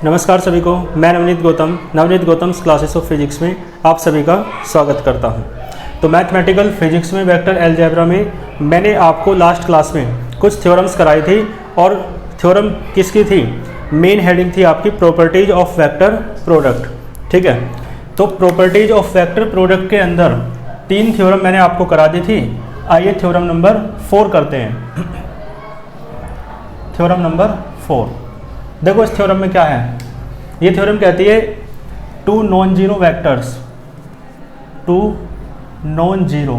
नमस्कार सभी को, मैं Navneet Gautam classes of physics में आप सभी का स्वागत करता हूं। तो मैथमेटिकल फिजिक्स में वेक्टर अलजेब्रा में मैंने आपको लास्ट क्लास में कुछ थ्योरम्स कराई थी और थ्योरम किसकी थी? मेन हेडिंग थी आपकी प्रॉपर्टीज ऑफ वेक्टर प्रोडक्ट। ठीक है, तो प्रॉपर्टीज ऑफ वेक्टर प्रोडक्ट के अंदर 3 थ्योरम मैंने आपको करा दी थी। आइए थ्योरम नंबर 4 करते हैं। थ्योरम नंबर 4, देखो इस थ्योरम में क्या है। ये थ्योरम कहती है two non zero vectors, two non zero.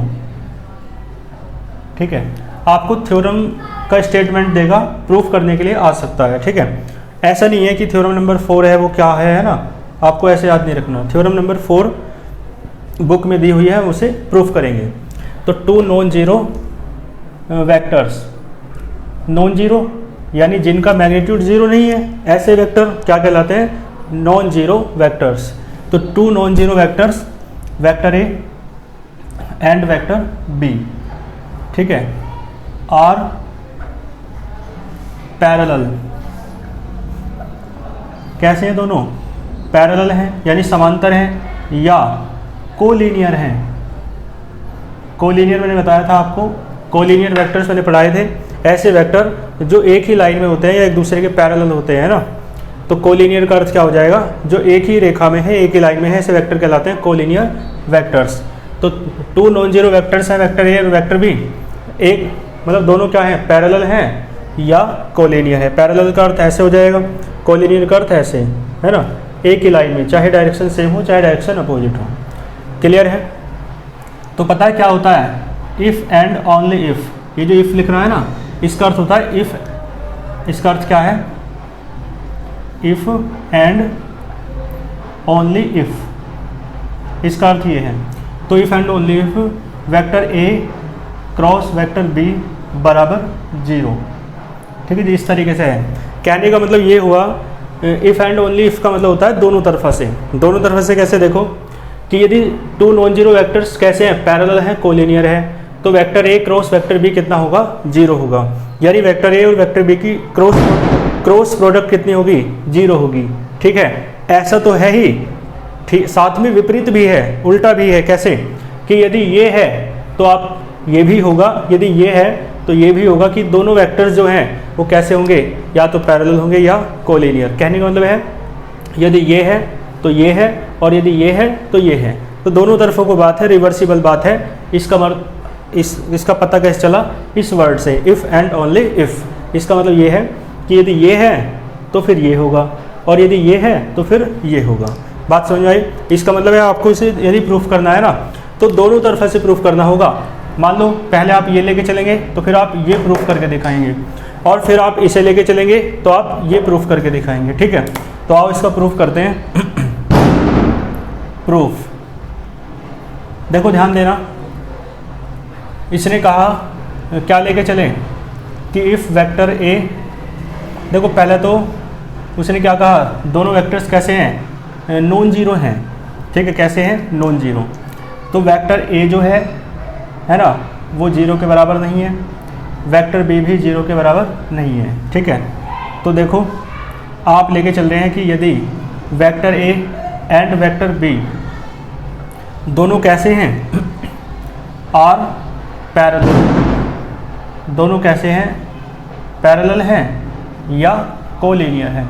ठीक है, आपको थ्योरम का स्टेटमेंट देगा, प्रूफ करने के लिए आ सकता है। ठीक है, ऐसा नहीं है कि थ्योरम नंबर 4 है वो क्या है ना, आपको ऐसे याद नहीं रखना। थ्योरम नंबर 4 बुक में दी हुई है, उसे प्रूफ करेंगे। तो two non zero vectors, non zero यानी जिनका मैग्नीट्यूड जीरो नहीं है, ऐसे वेक्टर क्या कहलाते हैं? Non zero vectors. तो two non zero vectors, vector A and vector B, ठीक है, आर पैरेलल। कैसे हैं दोनों? पैरेलल हैं यानी समांतर हैं, या कोलिनियर हैं। कोलिनियर मैंने बताया था आपको, कोलिनियर वेक्टर्स मैंने पढ़ाए थे। ऐसे वेक्टर जो एक ही लाइन में होते हैं या एक दूसरे के पैरेलल होते हैं ना, तो कोलिनियर का अर्थ क्या हो जाएगा? जो एक ही रेखा में है, एक ही लाइन में है, ऐसे वेक्टर कहलाते हैं कोलिनियर वेक्टर्स। तो टू नॉन जीरो वेक्टर्स हैं, वेक्टर ए और वेक्टर बी, एक मतलब दोनों क्या हैं? पैरेलल हैं या कोलिनियर है। पैरेलल का अर्थ ऐसे हो जाएगा, कोलिनियर का अर्थ ऐसे है ना, एक ही लाइन में, चाहे डायरेक्शन सेम हो चाहे डायरेक्शन अपोजिट हो। क्लियर है? तो पता है क्या होता है? इफ़ एंड ओनली इफ़, ये जो इफ़ लिख रहा है ना, इसका अर्थ होता है इफ़। इसका अर्थ क्या है? इफ़ एंड ओनली इफ़, इसका अर्थ ये है। तो if and only if vector A cross vector B बराबर 0। ठीक है जी, इस तरीके से है। कहने का मतलब ये हुआ, इफ़ एंड ओनली इफ़ का मतलब होता है दोनों तरफा से। दोनों तरफा से कैसे? देखो कि यदि टू नॉन जीरो वेक्टर्स कैसे हैं? पैरेलल हैं, कोलिनियर है, तो vector A cross vector B कितना होगा? 0 होगा। यानी वेक्टर ए और वेक्टर बी की क्रॉस प्रोडक्ट कितनी होगी? 0 होगी। ठीक है, ऐसा तो है ही। ठीक, साथ में विपरीत भी है, उल्टा भी है। कैसे? कि यदि ये है तो आप ये भी होगा, यदि ये है तो ये भी होगा, कि दोनों वेक्टर्स जो हैं वो कैसे होंगे? या तो पैरेलल होंगे या कोलिनियर। कहने का मतलब है यदि ये है तो ये है, और यदि ये है तो ये है। तो दोनों तरफों को बात है, रिवर्सिबल बात है। इसका पता कैसे चला? इस वर्ड से, इफ़ एंड ओनली इफ़। इसका मतलब ये है कि यदि ये है तो फिर ये होगा, और यदि ये है तो फिर ये होगा। बात समझ में आई? इसका मतलब है आपको इसे यदि प्रूफ करना है ना, तो दोनों तरफा से प्रूफ करना होगा। मान लो पहले आप ये लेके चलेंगे तो फिर आप ये प्रूफ करके दिखाएंगे, और फिर आप इसे लेके चलेंगे तो आप ये प्रूफ करके दिखाएंगे। ठीक है, तो आओ इसका प्रूफ करते हैं। प्रूफ देखो, ध्यान देना। इसने कहा क्या लेके चले कि इफ़ वेक्टर ए, देखो पहले तो उसने क्या कहा? दोनों वेक्टर्स कैसे हैं? नॉन जीरो हैं। ठीक है, कैसे हैं? Non zero. तो वेक्टर ए जो है ना, वो 0 के बराबर नहीं है, वेक्टर बी भी 0 के बराबर नहीं है। ठीक है, तो देखो आप लेके चल रहे हैं कि यदि vector A and vector B दोनों कैसे हैं? Are parallel. दोनों कैसे हैं? पैरेलल हैं या कोलिनियर हैं।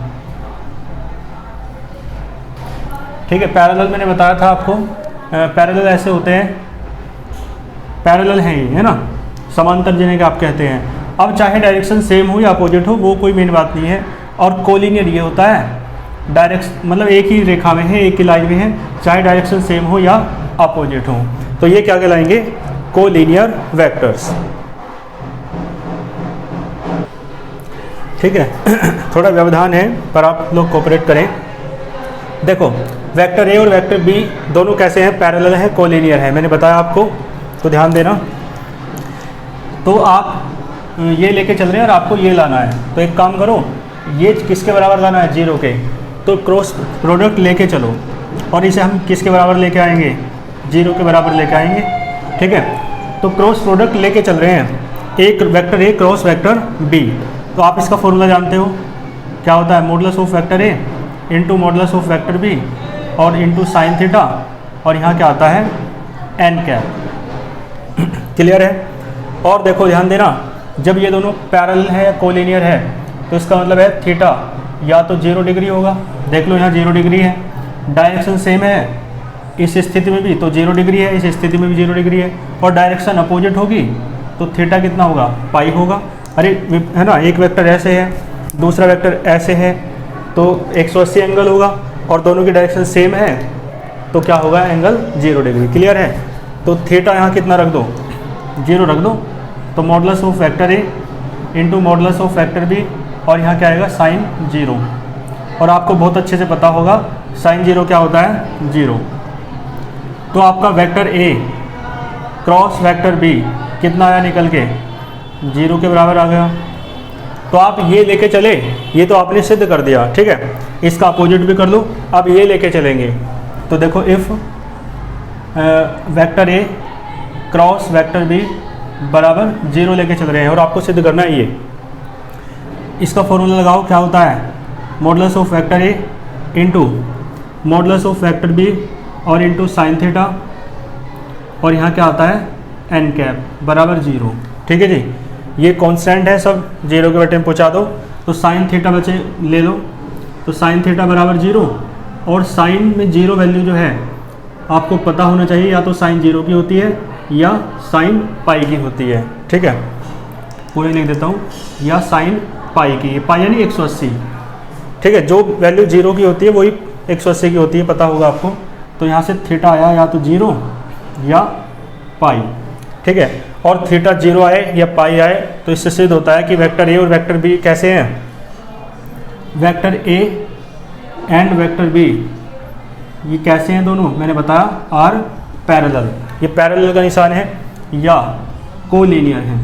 ठीक है, पैरेलल मैंने बताया था आपको, पैरेलल ऐसे होते हैं, पैरेलल हैं ये, है ना, समांतर जिन्हें कि आप कहते हैं। अब चाहे डायरेक्शन सेम हो या अपोजिट हो, वो कोई मेन बात नहीं है। और कोलिनियर ये होता है डायरेक्शन, मतलब एक ही रेखा में है, एक ही लाइन में है, चाहे डायरेक्शन सेम हो या अपोजिट हो। तो ये क्या कहलाएंगे? Collinear vectors. ठीक है, थोड़ा व्यवधान है पर आप लोग कोऑपरेट करें। देखो वेक्टर ए और वेक्टर बी दोनों कैसे हैं? पैरेलल हैं, कोलिनियर है, मैंने बताया आपको, तो ध्यान देना। तो आप ये लेके चल रहे हैं और आपको ये लाना है, तो एक काम करो, ये किसके बराबर लाना है? 0 के। तो क्रॉस प्रोडक्ट लेके चलो, और इसे हम किसके बराबर लेके आएंगे? 0 के बराबर लेके आएंगे। ठीक है, तो क्रॉस प्रोडक्ट लेके चल रहे हैं, एक vector A cross vector B. तो आप इसका फॉर्मूला जानते हो, क्या होता है? Modulus of vector A into modulus of vector B और इंटू साइन थीटा, और यहाँ क्या आता है एन कैप। क्लियर है। और देखो ध्यान देना, जब ये दोनों पैरेलल है या कोलिनियर है तो इसका मतलब है थीटा या तो 0 डिग्री होगा, देख लो यहाँ 0 डिग्री है, डायरेक्शन सेम है इस स्थिति में भी तो 0 डिग्री है, इस स्थिति में भी 0 डिग्री है, और डायरेक्शन अपोजिट होगी तो थीटा कितना होगा पाई होगा। अरे है ना, एक वेक्टर ऐसे है दूसरा वेक्टर ऐसे है तो 180 एंगल होगा, और दोनों की डायरेक्शन सेम है तो क्या होगा एंगल 0 डिग्री। क्लियर है। तो थीटा यहाँ कितना रख दो 0 रख दो, तो modulus of vector A into modulus of vector B, और यहाँ क्या आएगा साइन 0, और आपको बहुत अच्छे से पता होगा साइन 0 क्या होता है 0। तो आपका vector A cross vector B कितना आया निकल के 0 के बराबर आ गया। तो आप ये लेके चले, ये तो आपने सिद्ध कर दिया, ठीक है, इसका अपोजिट भी कर लो। अब ये लेके चलेंगे तो देखो if vector A cross vector B बराबर 0 लेके चल रहे हैं, और आपको सिद्ध करना है ये। इसका फॉर्मूला लगाओ, क्या होता है modulus of vector A into modulus of vector B और इंटू साइन थीटा, और यहाँ क्या आता है एन कैप बराबर 0। ठीक है जी, ये कांस्टेंट है, सब 0 के बटे में पहुँचा दो, तो साइन थीटा बचे ले लो, तो साइन थीटा बराबर 0, और साइन में 0 वैल्यू जो है आपको पता होना चाहिए, या तो साइन 0 की होती है या साइन पाई की होती है। ठीक है, पूरे लिख देता हूँ, या साइन पाई की, पाई यानी 180। ठीक है, जो वैल्यू 0 की होती है वही 180 की होती है, पता होगा आपको। तो यहाँ से थीटा आया या तो 0 या पाई। ठीक है, और थीटा 0 आए या पाई आए तो इससे सिद्ध होता है कि वेक्टर ए और वेक्टर बी कैसे हैं, vector A and vector B ये कैसे हैं दोनों, मैंने बताया आर पैरेलल, ये पैरेलल का निशान है, या कोलिनियर है।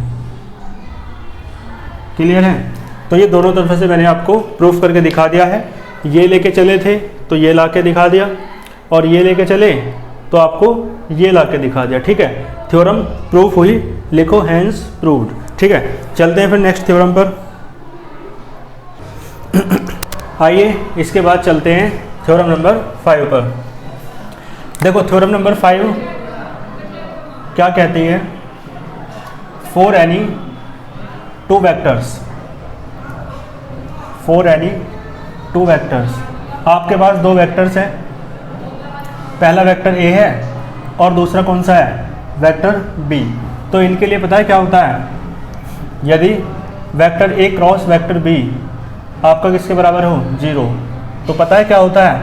क्लियर है। तो ये दोनों तरफ से मैंने आपको प्रूफ करके दिखा दिया है। ये लेके चले थे तो ये ला के दिखा दिया, और ये लेके चले तो आपको ये ला के दिखा दिया। ठीक है, थ्योरम प्रूफ हुई, लिखो हैंस प्रूव्ड। ठीक है, चलते हैं फिर नेक्स्ट थ्योरम पर। आइए इसके बाद चलते हैं थ्योरम नंबर 5 पर। देखो थ्योरम नंबर 5 क्या कहती है, for any two vectors, for any two vectors, आपके पास दो वेक्टर्स हैं, पहला वेक्टर ए है और दूसरा कौन सा है वेक्टर बी। तो इनके लिए पता है क्या होता है, यदि vector A cross vector B आपका किसके बराबर हो 0, तो पता है क्या होता है,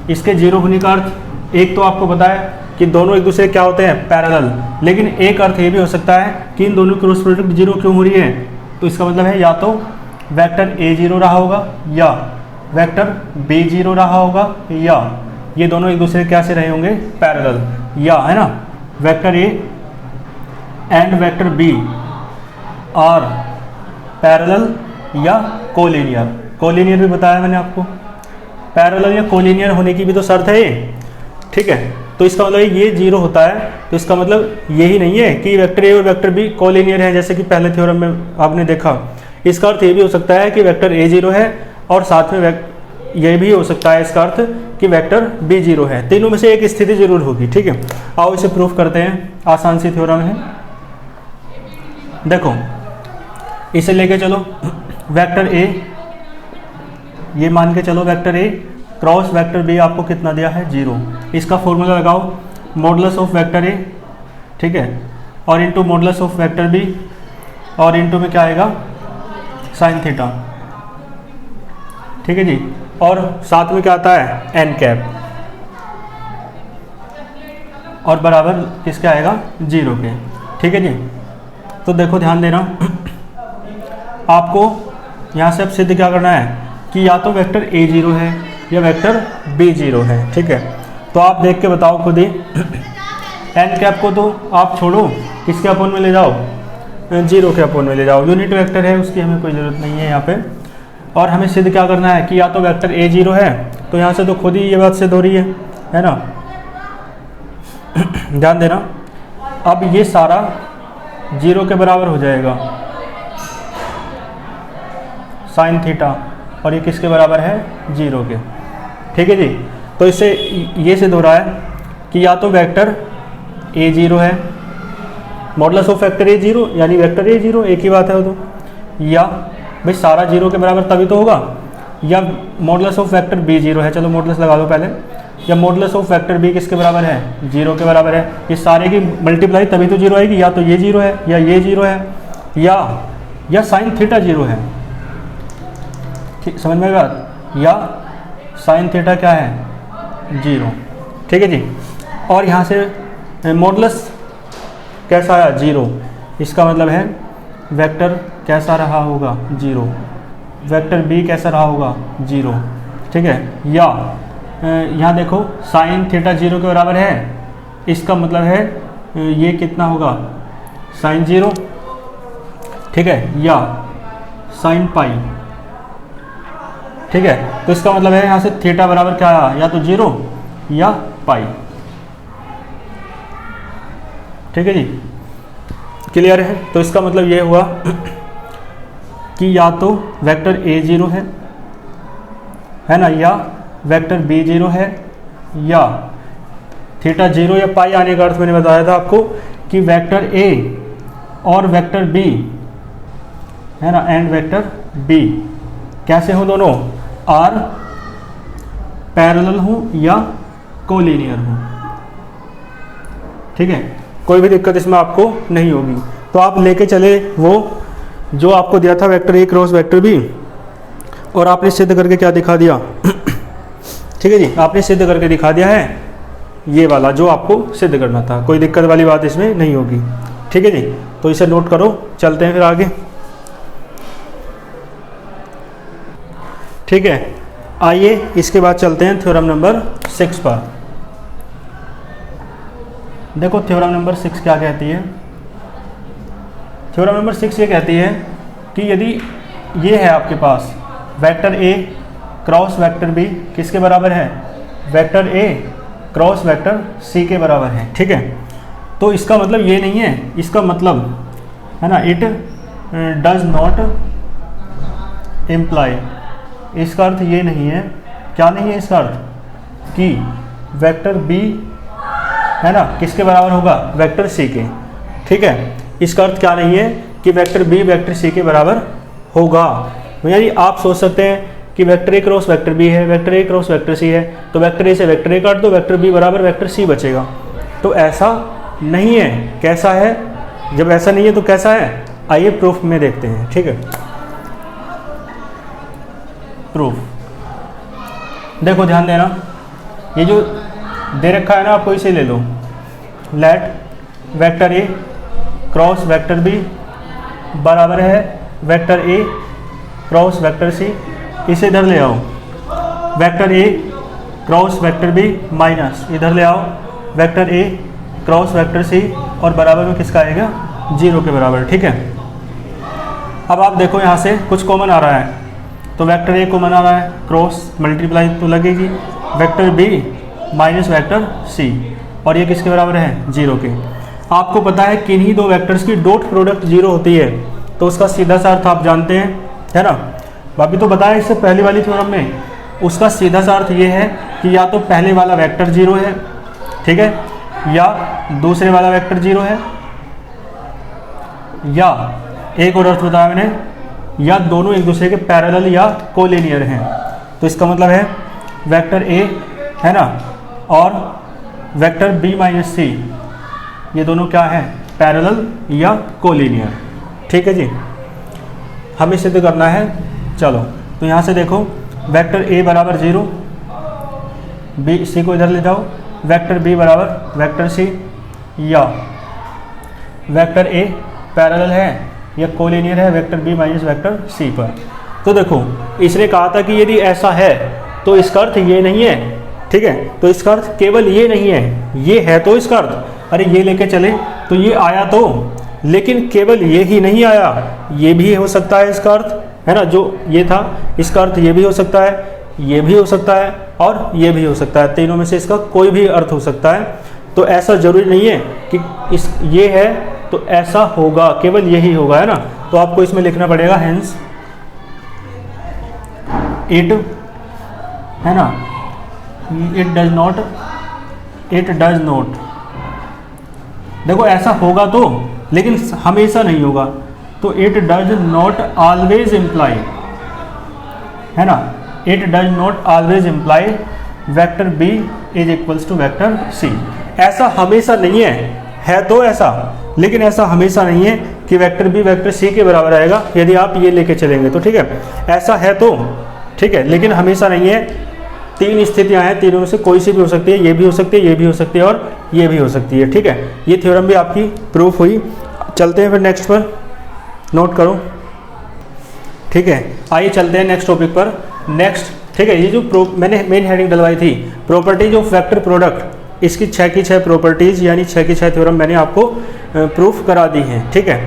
इसके 0 होने का अर्थ एक तो आपको पता है कि दोनों एक दूसरे क्या होते हैं पैरेलल, लेकिन एक अर्थ ये भी हो सकता है कि इन दोनों क्रॉस प्रोडक्ट 0 क्यों हो रही है, तो इसका मतलब है या तो वेक्टर ए 0 रहा होगा या वेक्टर बी 0 रहा होगा, या ये दोनों एक दूसरे क्या से रहे होंगे पैरेलल, या है ना vector A and vector B are parallel या कोलिनियर। कोलिनियर भी बताया मैंने आपको, पैरेलल या कोलिनियर होने की भी तो शर्त है ये। ठीक है, तो इसका मतलब ये 0 होता है, तो इसका मतलब यही नहीं है कि वेक्टर ए और वेक्टर बी कोलिनियर है, जैसे कि पहले थ्योरम में आपने देखा। इसका अर्थ ये भी हो सकता है कि वेक्टर ए 0 है और साथ में ये भी हो सकता है इसका अर्थ कि वेक्टर बी 0 है। तीनों में से एक स्थिति जरूर होगी। ठीक है, आओ इसे प्रूफ करते हैं, आसान सी थ्योरम है। देखो इसे लेके चलो, वेक्टर ए, ये मान के चलो vector A cross vector B आपको कितना दिया है 0, इसका फॉर्मूला लगाओ मॉडुलस ऑफ वेक्टर ए, ठीक है, और into modulus of vector B, और इंटू में क्या आएगा साइन थीटा। ठीक है जी, और साथ में क्या आता है एन कैप, और बराबर किसके आएगा 0 के। ठीक है जी, तो देखो ध्यान देना, आपको यहाँ से अब सिद्ध क्या करना है कि या तो वेक्टर ए 0 है या वेक्टर बी 0 है। ठीक है, तो आप देख के बताओ खुद ही, एन कैप को तो आप छोड़ो, किसके अपोन में ले जाओ 0 के अपोन में ले जाओ, यूनिट वेक्टर है उसकी हमें कोई ज़रूरत नहीं है यहाँ पे। और हमें सिद्ध क्या करना है कि या तो वेक्टर ए 0 है, तो यहाँ से तो खुद ही ये बात सिद्ध हो रही है ना। ध्यान देना, अब ये सारा 0 के बराबर हो जाएगा साइन थीटा, और ये किसके बराबर है 0 के। ठीक है जी। तो इससे ये सिद्ध हो रहा है कि या तो वेक्टर ए जीरो है, modulus of vector A zero यानी वेक्टर ए जीरो, एक ही बात है वो तो, या भाई सारा जीरो के बराबर तभी तो होगा, या modulus of vector B zero है, चलो मॉडुलस लगा दो पहले, या मॉडुलस ऑफ वेक्टर बी किसके बराबर है, जीरो के बराबर है। ये सारे की मल्टीप्लाई तभी तो जीरो आएगी, या तो ये जीरो है या ये जीरो है या साइन थीटा जीरो है, ठीक समझ में बात, या साइन थीटा क्या है, जीरो, ठीक है जी। और यहाँ से मॉडुलस कैसा आया, जीरो, इसका मतलब है वेक्टर कैसा रहा होगा, जीरो, वेक्टर बी कैसा रहा होगा, जीरो, ठीक है। या यहाँ देखो साइन थीटा जीरो के बराबर है, इसका मतलब है ये कितना होगा, साइन जीरो, ठीक है, या साइन पाई, ठीक है। तो इसका मतलब है यहाँ से थीटा बराबर क्या आया, या तो जीरो या पाई, ठीक है जी, क्लियर है। तो इसका मतलब ये हुआ कि या तो वेक्टर ए जीरो है ना, या वेक्टर बी जीरो है, या थीटा जीरो या पाई आने का अर्थ मैंने बताया था आपको कि वेक्टर ए और वेक्टर बी है ना, एंड वेक्टर बी कैसे हो, दोनों आर पैरेलल हो या कोलिनियर हो, ठीक है। कोई भी दिक्कत इसमें आपको नहीं होगी। तो आप लेके चले वो जो आपको दिया था vector A cross vector B, और आपने सिद्ध करके क्या दिखा दिया ठीक है जी, आपने सिद्ध करके दिखा दिया है ये वाला जो आपको सिद्ध करना था, कोई दिक्कत वाली बात इसमें नहीं होगी, ठीक है जी। तो इसे नोट करो, चलते हैं फिर आगे, ठीक है। आइए इसके बाद चलते हैं थ्योरम नंबर 6 पर। देखो थ्योरम नंबर 6 क्या कहती है, थ्योरम नंबर 6 ये कहती है कि यदि ये है आपके पास vector A cross vector B किसके बराबर है, vector A cross vector C के बराबर है, ठीक है। तो इसका मतलब ये नहीं है, इसका मतलब है ना, इट डज नॉट इम्प्लाई, इसका अर्थ ये नहीं है, क्या नहीं है इसका अर्थ, कि वेक्टर बी है ना किसके बराबर होगा, वेक्टर सी के, ठीक है। इसका अर्थ क्या नहीं है कि वेक्टर बी वेक्टर सी के बराबर होगा। यानी आप सोच सकते हैं कि vector A cross vector B है, vector A cross vector C है, तो वेक्टर ए से वेक्टर ए काट दो, वेक्टर बी बराबर वेक्टर सी बचेगा। तो ऐसा नहीं है, कैसा है, जब ऐसा नहीं है तो कैसा है, आइए प्रूफ में देखते हैं, ठीक है। प्रूफ देखो ध्यान देना, ये जो दे रखा है ना आपको इसे ले लो, let vector A cross vector B बराबर है vector A cross vector C, इसे इधर ले आओ, vector A cross vector B minus इधर ले आओ vector A cross vector C, और बराबर में किसका आएगा, जीरो के बराबर, ठीक है। अब आप देखो यहाँ से कुछ कॉमन आ रहा है, तो वेक्टर ए कॉमन आ रहा है, क्रॉस मल्टीप्लाई तो लगेगी, vector B minus vector C, और ये किसके बराबर है, जीरो के। आपको पता है किन्हीं दो वेक्टर्स की डॉट प्रोडक्ट जीरो होती है, तो उसका सीधा सा अर्थ आप जानते हैं, है ना। अभी तो बताया इससे पहली वाली थ्योरम में, उसका सीधा सा अर्थ ये है कि या तो पहले वाला वेक्टर जीरो है, ठीक है, या दूसरे वाला वेक्टर जीरो है, या एक और अर्थ बताया मैंने, या दोनों एक दूसरे के पैरेलल या कोलिनियर हैं। तो इसका मतलब है वेक्टर ए है ना और वेक्टर बी माइनस सी, ये दोनों क्या है, पैरेलल या कोलिनियर, ठीक है जी। हमें सिद्ध करना है, चलो तो यहाँ से देखो वेक्टर ए बराबर जीरो, बी सी को इधर ले जाओ, वेक्टर बी बराबर वेक्टर सी, या वेक्टर ए पैरेलल है या कोलिनियर है vector B minus vector C पर। तो देखो इसने कहा था कि यदि ऐसा है तो इसका अर्थ ये नहीं है, ठीक है, तो इसका अर्थ केवल ये नहीं है, ये है तो इसका अर्थ, अरे ये लेके चले तो ये आया तो, लेकिन केवल ये ही नहीं आया, ये भी हो सकता है इसका अर्थ, है ना, जो ये था इसका अर्थ ये भी हो सकता है, ये भी हो सकता है और ये भी हो सकता है, तीनों में से इसका कोई भी अर्थ हो सकता है। तो ऐसा जरूरी नहीं है कि इस ये है तो ऐसा होगा, केवल यही होगा, है ना। तो आपको इसमें लिखना पड़ेगा हेंस इट, है ना, इट डज नॉट, देखो ऐसा होगा तो, लेकिन हमेशा नहीं होगा, तो it does not always imply, है ना, it does not always imply vector B is equals to vector C. ऐसा हमेशा नहीं है तो ऐसा, लेकिन ऐसा हमेशा नहीं है कि वेक्टर बी वेक्टर सी के बराबर आएगा यदि आप ये लेके चलेंगे तो, ठीक है, ऐसा है तो, ठीक है, लेकिन हमेशा नहीं है। तीन स्थितियां हैं, तीनों में से कोई सी भी हो सकती है, ये भी हो सकती है, ये भी हो सकती है और ये भी हो सकती है, ठीक है। ये थ्योरम भी आपकी प्रूफ हुई। चलते हैं फिर नेक्स्ट पर, नोट करो, ठीक है। आइए चलते हैं नेक्स्ट टॉपिक पर। नेक्स्ट, ठीक है, ये जो मैंने मेन हेडिंग डलवाई थी प्रॉपर्टीज ऑफ वेक्टर प्रोडक्ट, इसकी 6 की 6 प्रॉपर्टीज यानी 6 की 6 थ्योरम मैंने आपको प्रूफ करा दी हैं, ठीक है,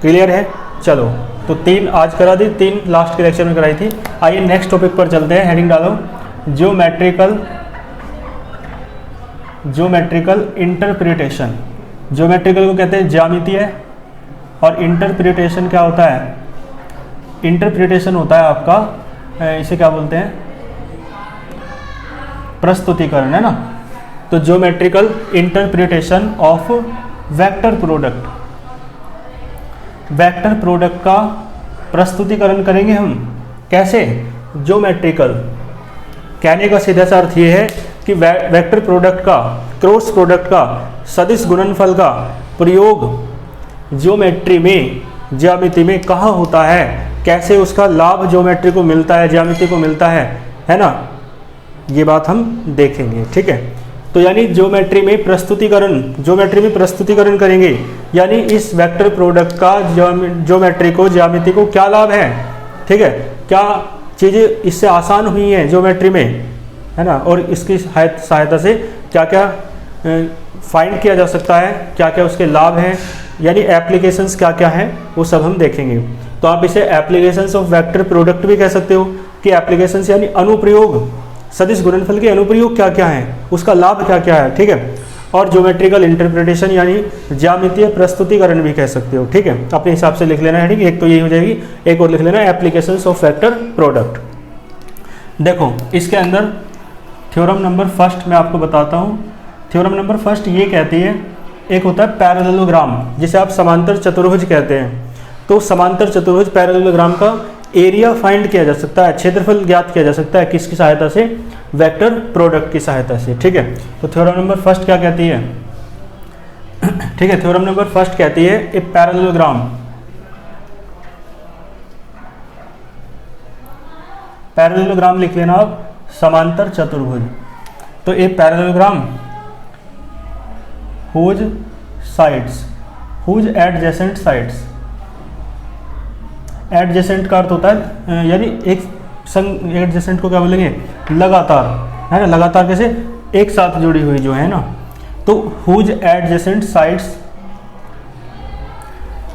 क्लियर है। चलो, तो 3 आज करा दी, 3 लास्ट के लेक्चर में कराई थी। आइए नेक्स्ट टॉपिक पर चलते हैं, हेडिंग डालो ज्योमेट्रिकल इंटरप्रिटेशन। ज्योमेट्रिकल को कहते हैं ज्यामितीय, और इंटरप्रिटेशन क्या होता है, इंटरप्रिटेशन होता है आपका, इसे क्या बोलते हैं, प्रस्तुतिकरण, है ना। तो geometrical interpretation of vector product, vector product का प्रस्तुतिकरण करेंगे हम, कैसे, ज्योमेट्रिकल। कहने का सीधा सा अर्थ ये है कि वेक्टर प्रोडक्ट का, क्रॉस प्रोडक्ट का, सदिश गुणनफल का प्रयोग ज्योमेट्री में, ज्यामिति में कहाँ होता है, कैसे उसका लाभ ज्योमेट्री को मिलता है, ज्यामिति को मिलता है ना, ये बात हम देखेंगे, ठीक है। तो यानी ज्योमेट्री में प्रस्तुतिकरण करेंगे, यानी इस वेक्टर प्रोडक्ट का ज्योमेट्री को, ज्यामिति को क्या लाभ है, ठीक है, क्या चीज़ें इससे आसान हुई हैं ज्योमेट्री में, है ना, और इसकी सहायता से क्या क्या फाइंड किया जा सकता है, क्या क्या उसके लाभ हैं, यानी एप्लीकेशंस क्या क्या हैं, वो सब हम देखेंगे। तो आप इसे एप्लीकेशंस ऑफ वेक्टर प्रोडक्ट भी कह सकते हो, कि एप्लीकेशंस यानी अनुप्रयोग, सदिश गुणनफल के अनुप्रयोग क्या क्या हैं, उसका लाभ क्या क्या है, ठीक है। और ज्योमेट्रिकल इंटरप्रिटेशन यानी ज्यामितीय प्रस्तुतिकरण भी कह सकते हो, ठीक है। अपने हिसाब से लिख लेना है, ठीक है, एक तो यही हो जाएगी, एक और लिख लेना एप्लीकेशंस ऑफ वेक्टर प्रोडक्ट। देखो इसके अंदर थ्योरम नंबर फर्स्ट मैं आपको बताता हूँ। थ्योरम नंबर फर्स्ट ये कहती है, एक होता है पैरेललोग्राम, जिसे आप समांतर चतुर्भुज कहते हैं। तो समांतर चतुर्भुज पैरेललोग्राम का एरिया फाइंड किया जा सकता है, क्षेत्रफल ज्ञात किया जा सकता है, किसकी सहायता से, वेक्टर प्रोडक्ट की सहायता से, ठीक है। तो थ्योरम नंबर फर्स्ट क्या कहती है, ठीक है, थ्योरम नंबर फर्स्ट कहती है ए पैरेललोग्राम, पैरेललोग्राम लिख लेना आप, समांतर चतुर्भुज। तो a parallelogram whose sides, whose adjacent sides, adjacent का अर्थ होता है यानी एक संग, एडजेसेंट को क्या बोलेंगे, लगातार, है ना, लगातार कैसे, एक साथ जुड़ी हुई जो है ना। तो whose adjacent sides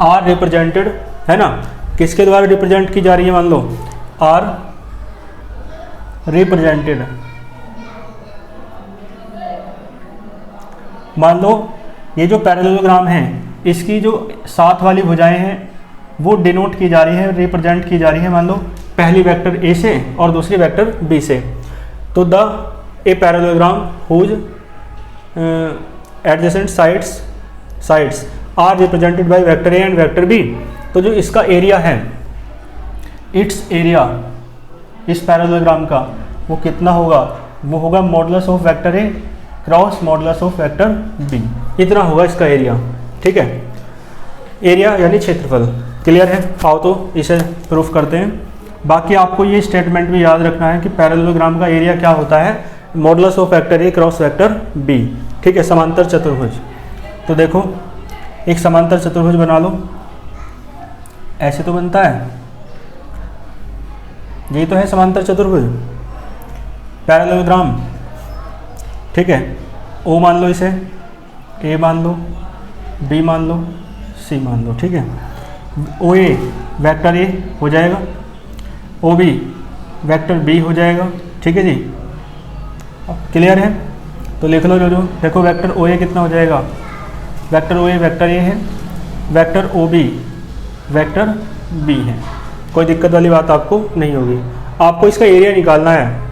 are represented, है ना, किसके द्वारा रिप्रेजेंट की जा रही है, मान लो आर रिप्रेजेंटेड, मान लो ये जो पैरेललोग्राम है, इसकी जो साथ वाली भुजाएं हैं वो डिनोट की जा रही है, रिप्रेजेंट की जा रही है, मान लो पहली वेक्टर ए से और दूसरी वेक्टर बी से। तो the a parallelogram whose adjacent sides are represented by vector A and vector B. तो जो इसका एरिया है, इट्स एरिया इस पैरेललोग्राम का वो कितना होगा, वो होगा modulus of vector A cross modulus of vector B, इतना होगा इसका एरिया, ठीक है। एरिया यानी क्षेत्रफल, क्लियर है। आओ तो इसे प्रूफ करते हैं। बाकी आपको ये स्टेटमेंट भी याद रखना है कि पैरेललोग्राम का एरिया क्या होता है, modulus of vector A cross vector B, ठीक है, समांतर चतुर्भुज। तो देखो एक समांतर चतुर्भुज बना लो, ऐसे तो बनता है, यही तो है समांतर चतुर्भुज, पैरेललोग्राम, ठीक है। ओ मान लो इसे, ए मान लो, बी मान लो, सी मान लो, ठीक है। ओ ए वैक्टर ए हो जाएगा, ओ बी वैक्टर बी हो जाएगा, ठीक है जी, क्लियर है। तो लिख लो, जो देखो वेक्टर ओ ए कितना हो जाएगा, vector O A vector A है, vector O B vector B है, कोई दिक्कत वाली बात आपको नहीं होगी। आपको इसका एरिया निकालना है,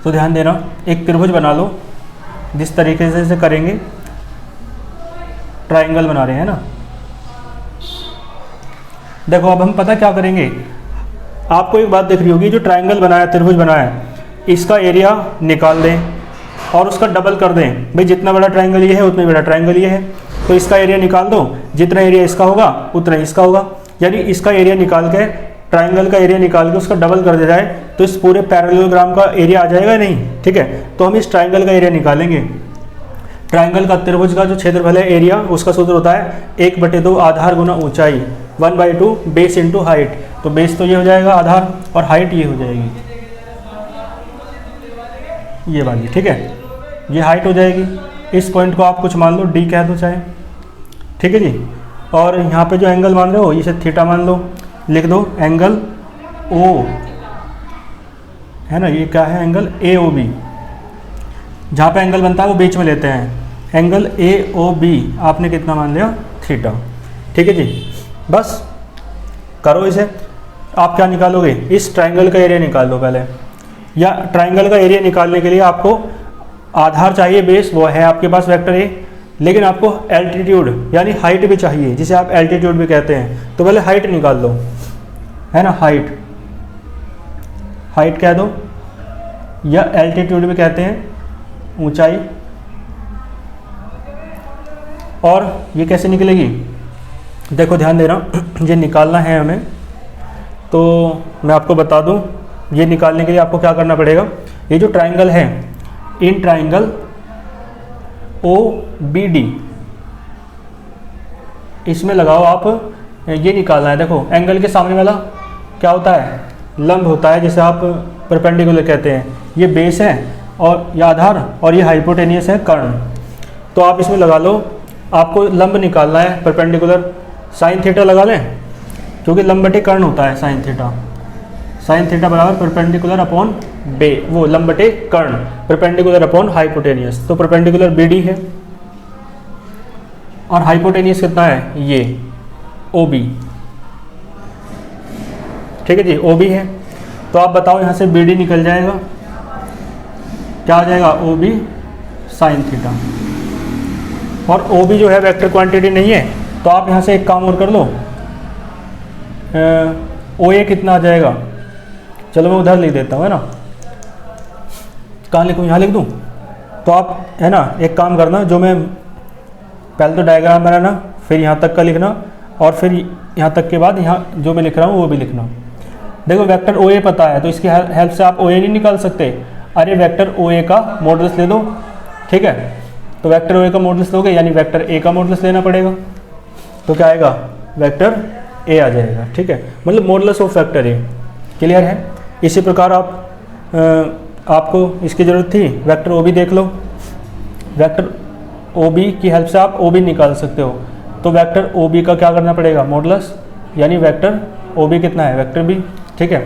तो तो ध्यान देना, एक त्रिभुज बना लो जिस तरीके से करेंगे, ट्राइंगल बना रहे हैं ना। देखो अब हम पता क्या करेंगे, आपको एक बात दिख रही होगी, जो ट्राइंगल बनाया, त्रिभुज बनाया, इसका एरिया निकाल दें और उसका डबल कर दें। भाई जितना बड़ा ट्राइंगल ये है उतना बड़ा ट्राइंगल ये है, तो इसका एरिया निकाल दो, जितना एरिया इसका होगा उतना इसका होगा। यानी इसका एरिया निकाल के, ट्राइंगल का एरिया निकाल के उसका डबल कर दिया जाए तो इस पूरे पैरेललोग्राम का एरिया आ जाएगा नहीं, ठीक है। तो हम इस ट्राइंगल का एरिया निकालेंगे। ट्राइंगल का, त्रिभुज का जो क्षेत्रफल है एरिया, उसका सूत्र होता है 1/2 आधार गुना ऊंचाई, 1/2 बेस इंटू हाइट। तो बेस तो ये हो जाएगा आधार और हाइट ये हो जाएगी ये वाली, ठीक है, ये हाइट हो जाएगी। इस पॉइंट को आप कुछ मान लो, डी कह दो चाहे, ठीक है जी। और यहाँ पे जो एंगल मान रहे हो इसे थीटा मान लो, लिख दो एंगल ओ है ना, ये क्या है, एंगल ए ओ बी। जहाँ पे एंगल बनता है वो बीच में लेते हैं, एंगल ए ओ बी आपने कितना मान लिया, थीटा, ठीक है जी। बस करो इसे। आप क्या निकालोगे, इस ट्राइंगल का एरिया निकाल लो पहले, या ट्राइंगल का एरिया निकालने के लिए आपको आधार चाहिए, बेस वो है आपके पास वेक्टर ए, लेकिन आपको एल्टीट्यूड यानी हाइट भी चाहिए, जिसे आप एल्टीट्यूड भी कहते हैं। तो पहले हाइट निकाल लो, है ना, हाइट, हाइट कह दो, या एल्टीट्यूड भी कहते हैं, ऊंचाई। और ये कैसे निकलेगी, देखो ध्यान देना, ये निकालना है हमें, तो मैं आपको बता दूं, ये निकालने के लिए आपको क्या करना पड़ेगा, ये जो ट्राइंगल है, in triangle O B D, इसमें लगाओ आप, ये निकालना है। देखो एंगल के सामने वाला क्या होता है, लंब होता है, जिसे आप परपेंडिकुलर कहते हैं। ये बेस है और ये आधार, और ये हाइपोटेनियस है कर्ण। तो आप इसमें लगा लो, आपको लंब निकालना है परपेंडिकुलर, साइन थीटा लगा लें, क्योंकि लंब बटे कर्ण होता है साइन थीटा। साइन थीटा बराबर परपेंडिकुलर अपॉन बे, वो लंब बटे कर्ण, परपेंडिकुलर अपॉन हाइपोटेनियस। तो परपेंडिकुलर बी डी है और हाइपोटेनियस कितना है, ये ओ बी, ठीक है जी, ओ बी है। तो आप बताओ यहाँ से बी डी निकल जाएगा, क्या आ जाएगा, ओ बी साइन थीटा। और ओ बी जो है वेक्टर क्वांटिटी नहीं है, तो आप यहाँ से एक काम और कर लो, ओ ए कितना आ जाएगा, चलो मैं उधर लिख देता हूँ, है ना, कहाँ लिखूँ, यहाँ लिख दूँ। तो आप है ना एक काम करना, जो मैं पहले तो डायग्राम बनाना, फिर यहाँ तक का लिखना, और फिर यहाँ तक के बाद यहाँ जो मैं लिख रहा हूँ वो भी लिखना। देखो वेक्टर ओ ए पता है, तो इसकी हेल्प से आप ओ ए नहीं निकाल सकते। अरे वेक्टर ओ ए का मॉडुलस ले दो, ठीक है। तो वेक्टर ओ ए का मॉडुलस लोगे, यानी वेक्टर ए का मॉडुलस लेना पड़ेगा। तो क्या आएगा, वेक्टर ए आ जाएगा, ठीक है, मतलब modulus of vector A. Clear है। इसी प्रकार आपको इसकी ज़रूरत थी, वेक्टर ओ बी देख लो, वेक्टर ओ बी की हेल्प से आप ओ बी निकाल सकते हो। तो वेक्टर ओ बी का क्या करना पड़ेगा, मॉडुलस, यानी वेक्टर ओ बी कितना है, वेक्टर बी, ठीक है।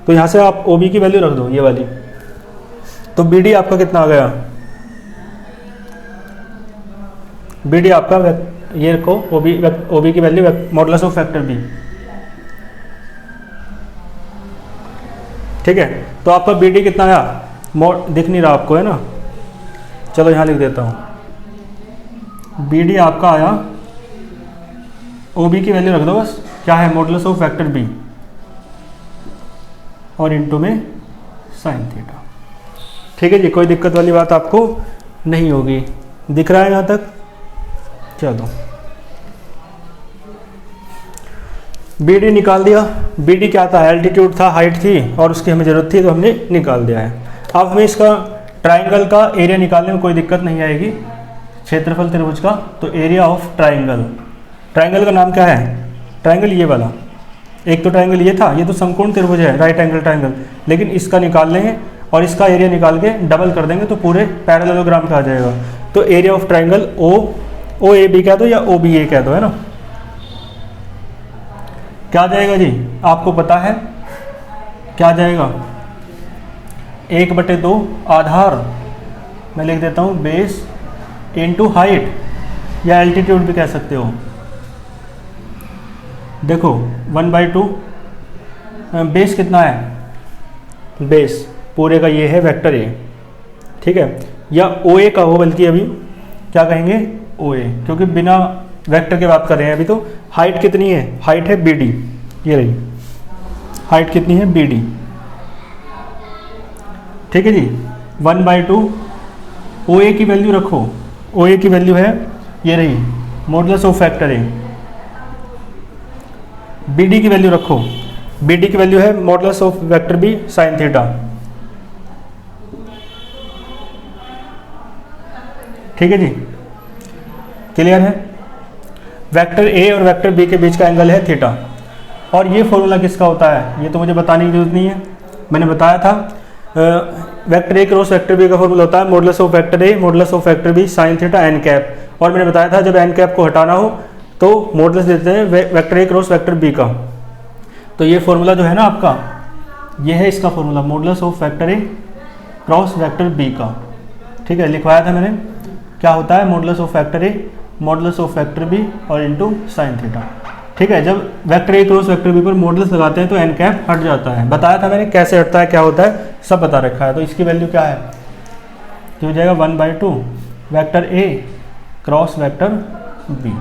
तो यहाँ से आप ओ बी की वैल्यू रख दो, ये वाली। तो बी डी आपका कितना आ गया, बी डी आपका ये को ओ बी की value modulus of vector B, ठीक है। तो आपका बी डी कितना आया, दिख नहीं रहा आपको, है ना, चलो यहाँ लिख देता हूँ, बी डी आपका आया, ओ बी की वैल्यू रख दो बस, क्या है, मॉडुलस ऑफ वेक्टर बी, और इनटू में साइन थीटा, ठीक है जी। कोई दिक्कत वाली बात आपको नहीं होगी, दिख रहा है यहाँ तक, चलो बी डी निकाल दिया। बी डी क्या था, एल्टीट्यूड था, हाइट थी, और उसकी हमें ज़रूरत थी, तो हमने निकाल दिया है। अब हमें इसका ट्राइंगल का एरिया निकालने में कोई दिक्कत नहीं आएगी, क्षेत्रफल त्रिभुज का। तो एरिया ऑफ ट्राइंगल, ट्राइंगल का नाम क्या है, ट्राइंगल ये वाला, एक तो ट्राइंगल ये था, ये तो समकोण त्रिभुज है, राइट एंगल ट्राइंगल, लेकिन इसका निकाल लेंगे और इसका एरिया निकाल के डबल कर देंगे तो पूरे पैरेललोग्राम का आ जाएगा। तो area of triangle O A B कह दो या ओ बी ए कह दो, है ना, क्या आ जाएगा जी, आपको पता है क्या आ जाएगा, 1/2 आधार, मैं लिख देता हूँ बेस इंटू हाइट, या एल्टीट्यूड भी कह सकते हो। देखो 1/2, बेस कितना है, बेस पूरे का ये है वेक्टर ए, ठीक है, या ओ ए का हो, बल्कि अभी क्या कहेंगे ओ ए, क्योंकि बिना वेक्टर के बात कर रहे हैं अभी। तो हाइट कितनी है, हाइट है बी डी, ये रही हाइट कितनी है बी डी, ठीक है जी। 1/2 ओ ए की वैल्यू रखो, ओ ए की वैल्यू है ये रही modulus of factor A. B D की वैल्यू रखो, बी डी की वैल्यू है modulus of vector B sine theta, ठीक है जी, क्लियर है। वेक्टर ए और वेक्टर बी के बीच का एंगल है थीटा। और ये फॉर्मूला किसका होता है, ये तो मुझे बताने की जरूरत नहीं है, मैंने बताया था। Vector A cross vector B का फॉर्मूला होता है modulus of vector A modulus of vector B sine theta N cap. और मैंने बताया था जब एन कैप को हटाना हो तो मॉडुलस देते हैं vector A cross vector B का। तो ये फॉर्मूला जो है ना आपका, ये है इसका formula modulus of vector A cross vector B का, ठीक है, लिखवाया था मैंने। क्या होता है modulus of vector A modulus of vector B और इनटू साइन थीटा, ठीक है। जब vector A cross vector B पर मॉडुलस लगाते हैं तो एन कैप हट जाता है, बताया था मैंने कैसे हटता है, क्या होता है, सब बता रखा है। तो इसकी वैल्यू क्या है, तो हो जाएगा 1/2 vector A cross vector B,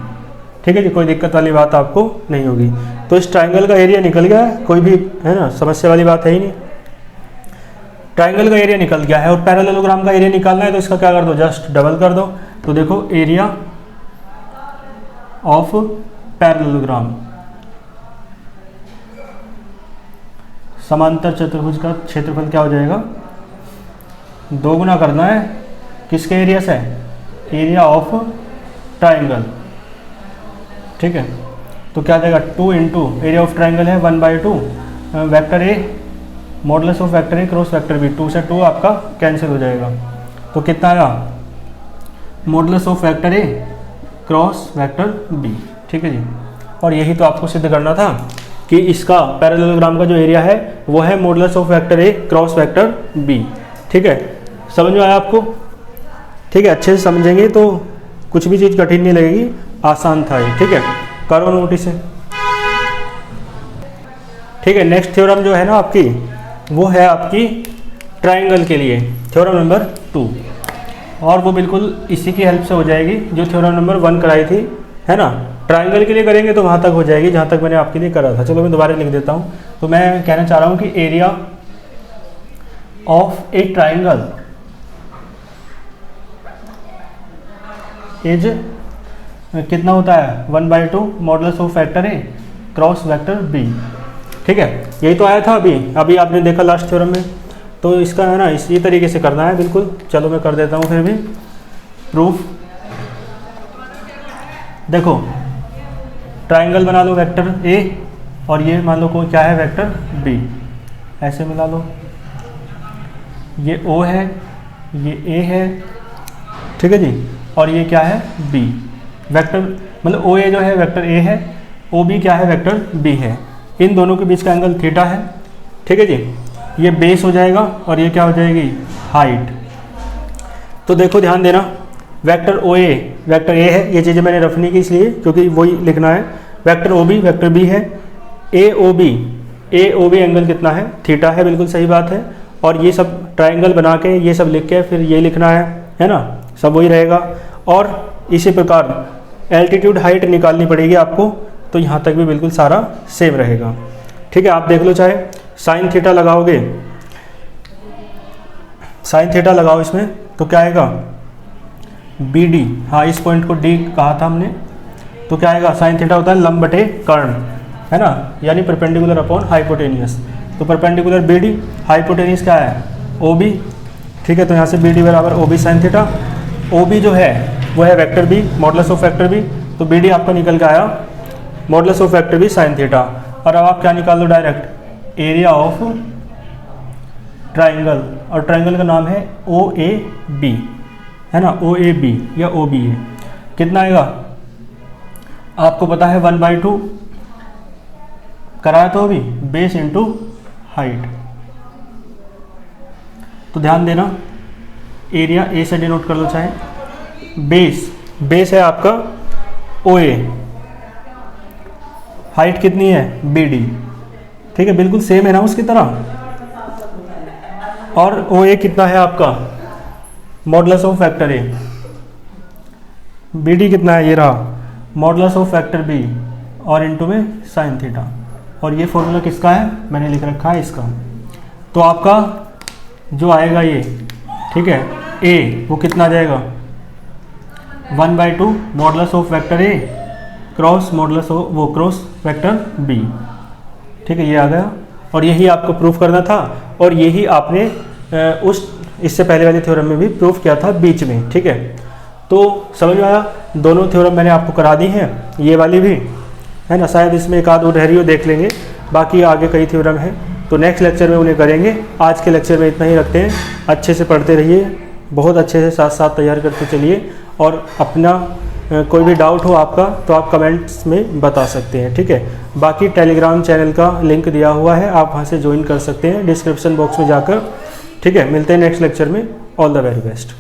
ठीक है जी, कोई दिक्कत वाली बात आपको नहीं होगी। तो इस ट्राइंगल का एरिया निकल गया है, कोई भी है ना समस्या वाली बात है ही नहीं। ट्राइंगल का एरिया निकल गया है और पैरेललोग्राम का एरिया निकालना है, तो इसका क्या कर दो, जस्ट डबल कर दो। तो देखो एरिया ऑफ पैरेललोग्राम, समांतर चतुर्भुज का क्षेत्रफल क्या हो जाएगा, 2 गुना करना है किसके एरिया से, एरिया ऑफ ट्राइंगल, ठीक है। तो क्या जाएगा 2 इंटू एरिया ऑफ ट्राइंगल है 1/2 vector A modulus of vector A cross vector B, 2 से 2 आपका कैंसिल हो जाएगा। तो कितना आया modulus of vector A cross vector B, ठीक है जी। और यही तो आपको सिद्ध करना था कि इसका पैरेललोग्राम का जो एरिया है वो है modulus of vector A cross vector B, ठीक है। समझ में आया आपको, ठीक है, अच्छे से समझेंगे तो कुछ भी चीज़ कठिन नहीं लगेगी, आसान था ये, ठीक है। करो नोट इसे, ठीक है। नेक्स्ट थ्योरम जो है ना आपकी, वो है आपकी ट्राइंगल के लिए थ्योरम नंबर 2, और वो बिल्कुल इसी की हेल्प से हो जाएगी जो थ्योरम नंबर 1 कराई थी, है ना। ट्राइंगल के लिए करेंगे तो वहाँ तक हो जाएगी जहाँ तक मैंने आपके लिए करा था। चलो मैं दोबारा लिख देता हूँ। तो मैं कहना चाह रहा हूँ कि area of a triangle is कितना होता है 1/2 modulus of vector A cross vector B, ठीक है। यही तो आया था अभी आपने देखा लास्ट थ्योरम में। तो इसका है ना इसी तरीके से करना है बिल्कुल। चलो मैं कर देता हूँ फिर भी प्रूफ। देखो ट्राइंगल बना लो वेक्टर ए और ये मान लो कोई क्या है वेक्टर बी, ऐसे मिला लो, ये ओ है, ये ए है, ठीक है जी, और ये क्या है बी। वेक्टर मतलब ओ ए जो है वेक्टर ए है, ओ बी क्या है वेक्टर बी है। इन दोनों के बीच का एंगल थीटा है, ठीक है जी। ये बेस हो जाएगा और ये क्या हो जाएगी हाइट। तो देखो ध्यान देना, vector O A vector A है, ये चीज़ें मैंने रफ नहीं की इसलिए क्योंकि वही लिखना है। Vector O B vector B है, ए ओ बी एंगल कितना है थीटा है, बिल्कुल सही बात है। और ये सब ट्राइंगल बना के ये सब लिख के फिर ये लिखना है ना, सब वही रहेगा। और इसी प्रकार एल्टीट्यूड हाइट निकालनी पड़ेगी आपको, तो यहाँ तक भी बिल्कुल सारा सेम रहेगा, ठीक है। आप देख लो, चाहे साइन थीटा लगाओगे, साइन थीटा लगाओ इसमें तो क्या आएगा बी डी, हाँ इस पॉइंट को डी कहा था हमने, तो क्या आएगा साइन थीटा होता है लंब बटे कर्ण, है ना, यानी परपेंडिकुलर अपॉन हाइपोटेनियस। तो परपेंडिकुलर बी डी, हाइपोटेनियस क्या है ओ बी, ठीक है। तो यहाँ से बी डी बराबर O B sine theta. O B जो है वो है vector B modulus of vector B, तो बी डी आपका निकल के आया modulus of vector B sine theta. और अब आप क्या निकाल लो डायरेक्ट एरिया ऑफ ट्राइंगल, और ट्राइंगल का नाम है ओ ए बी, है ना, ओ ए बी या ओ बी है। कितना आएगा आपको पता है 1/2 कराया तो अभी बेस इंटू हाइट। तो ध्यान देना एरिया ए से डिनोट कर लो, चाहे बेस है आपका ओ ए, हाइट कितनी है बी डी, ठीक है, बिल्कुल सेम है ना उसकी तरह। और ओ ए कितना है आपका modulus of factor A, B D कितना है, ये रहा मॉडुलस ऑफ फैक्टर बी और इनटू में साइन थीटा, और ये फॉर्मूला किसका है, मैंने लिख रखा है इसका। तो आपका जो आएगा ये, ठीक है, ए वो कितना आ जाएगा 1/2 modulus of vector A cross modulus of वो क्रॉस वेक्टर बी, ठीक है, ये आ गया। और यही आपको प्रूफ करना था, और यही आपने उस इससे पहले वाले थ्योरम में भी प्रूफ किया था बीच में, ठीक है। तो समझ में आया, दोनों थ्योरम मैंने आपको करा दी हैं, ये वाली भी है ना, शायद इसमें एक आध और रह रही हो, देख लेंगे, बाकी आगे कई थ्योरम हैं तो नेक्स्ट लेक्चर में उन्हें करेंगे। आज के लेक्चर में इतना ही रखते हैं, अच्छे से पढ़ते रहिए, बहुत अच्छे से साथ साथ तैयार करते चलिए, और अपना कोई भी डाउट हो आपका तो आप कमेंट्स में बता सकते हैं, ठीक है। बाकी टेलीग्राम चैनल का लिंक दिया हुआ है, आप वहाँ से ज्वाइन कर सकते हैं डिस्क्रिप्शन बॉक्स में जाकर, ठीक है। मिलते हैं नेक्स्ट लेक्चर में, ऑल द वेरी बेस्ट।